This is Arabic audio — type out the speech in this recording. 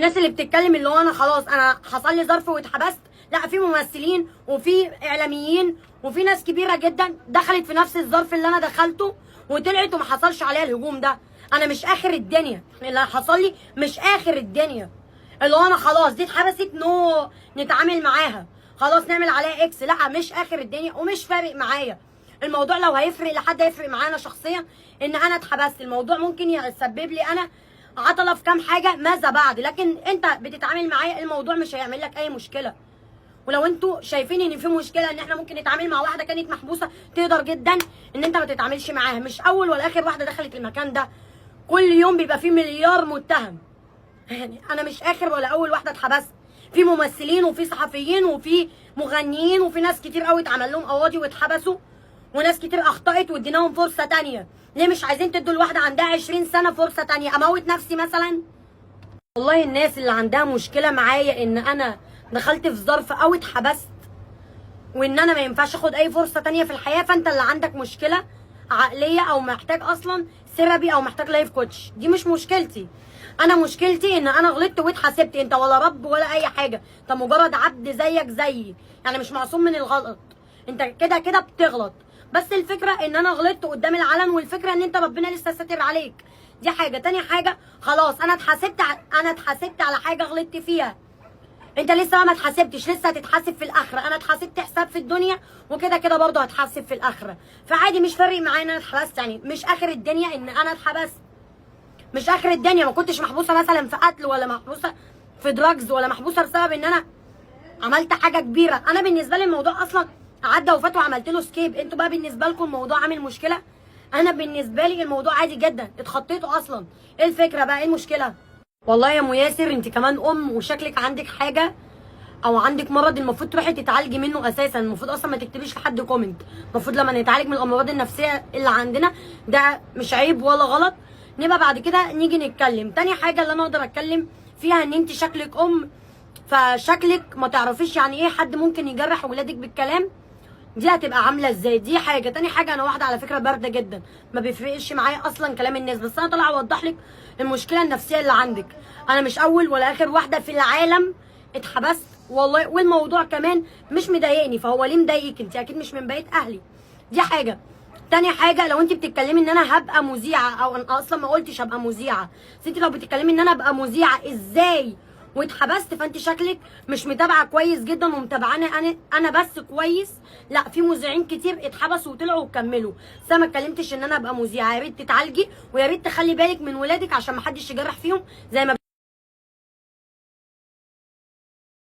الناس اللي بتتكلم اللي هو انا خلاص انا حصل لي ظرف واتحبست، لا، في ممثلين وفي اعلاميين وفي ناس كبيره جدا دخلت في نفس الظرف اللي انا دخلته وطلعت وما حصلش عليها الهجوم ده. انا مش اخر الدنيا، اللي حصل لي مش اخر الدنيا. اللي هو انا خلاص دي اتحبست نتعامل معاها خلاص نعمل عليها اكس، لا مش اخر الدنيا ومش فارق معايا. الموضوع لو هيفرق لحد هيفرق معانا شخصيا ان انا اتحبست، الموضوع ممكن يسبب لي انا عطله في كام حاجه ماذا بعد، لكن انت بتتعامل معايا الموضوع مش هيعمل لك اي مشكله. ولو انتوا شايفين ان في مشكله ان احنا ممكن نتعامل مع واحده كانت محبوسه، تقدر جدا ان انت ما تتعاملش معاها. مش اول ولا اخر واحده دخلت المكان ده، كل يوم بيبقى فيه مليار متهم. يعني انا مش اخر ولا اول واحده اتحبست، في ممثلين وفي صحفيين وفي مغنيين وفي ناس كتير قوي اتعمل لهم قواضي واتحبسوا، وناس كتير اخطأت واديناهم فرصه تانيه. ليه مش عايزين تدوا الواحده عندها 20 سنه فرصه تانيه؟ اموت نفسي مثلا؟ والله الناس اللي عندها مشكله معايا ان انا دخلت في ظرف او اتحبست وان انا ما ينفعش اخد اي فرصه تانيه في الحياه، فانت اللي عندك مشكله عقليه او محتاج اصلا ثيرابي او محتاج لايف كوتش. دي مش مشكلتي. انا مشكلتي ان انا غلطت واتحاسبت. انت ولا رب ولا اي حاجه، انت مجرد عبد زيك زيي، يعني مش معصوم من الغلط. انت كده كده بتغلط، بس الفكره ان انا غلطت قدام العلن، والفكره ان انت ربنا لسه ساتر عليك. دي حاجه. تاني حاجه خلاص انا اتحاسبت على حاجه غلطت فيها. انت لسه ما اتحاسبتش، لسه هتتحاسب في الاخره. انا اتحاسبت حساب في الدنيا وكده كده برضه هتحاسب في الاخره، فعادي مش فارق معايا ان انا اتحبست. يعني مش اخر الدنيا ان انا اتحبست، مش اخر الدنيا. ما كنتش محبوسه مثلا في قتل، ولا محبوسه في دراجز، ولا محبوسه بسبب ان انا عملت حاجه كبيره. انا بالنسبه لي الموضوع اصلا عدى وفات وعملت له سكيب. انتوا بقى بالنسبه لكم الموضوع عامل مشكله، انا بالنسبه لي الموضوع عادي جدا، اتخطيته اصلا. ايه الفكره بقى؟ ايه المشكله؟ والله يا ام ياسر انت كمان ام وشكلك عندك حاجه او عندك مرض المفروض تروحي تتعالجي منه اساسا. المفروض اصلا ما تكتبيش لحد كومنت. المفروض لما نتعالج من الامراض النفسيه اللي عندنا ده مش عيب ولا غلط، نبقى بعد كده نيجي نتكلم. تاني حاجه اللي انا اقدر اتكلم فيها ان انت شكلك ام، فشكلك ما تعرفيش يعني ايه حد ممكن يجرح ولادك بالكلام. دي هتبقى عامله ازاي؟ دي حاجه. تاني حاجه انا واحده على فكره بارده جدا، ما بيفرقش معايا اصلا كلام الناس، بس انا طالعه اوضح لك المشكله النفسيه اللي عندك. انا مش اول ولا اخر واحده في العالم اتحبست والله، والموضوع كمان مش مضايقني. فهو ليه مضايقك؟ انت اكيد مش من بيت اهلي. دي حاجه. تاني حاجه لو انت بتتكلمي ان انا هبقى مذيعه، او انا اصلا ما قلتش هبقى مذيعه، بس انت لو بتتكلمي ان انا ابقى مذيعه ازاي واتحبست، فانت شكلك مش متابعه كويس جدا ومتابعاني انا بس كويس. لا، في مذيعين كتير اتحبسوا وطلعوا وكملوا، بس انا ما اتكلمتش ان انا ابقى مذيعه. يا ريت تتعالجي ويا ريت تخلي بالك من ولادك عشان ما حدش يجرح فيهم زي ما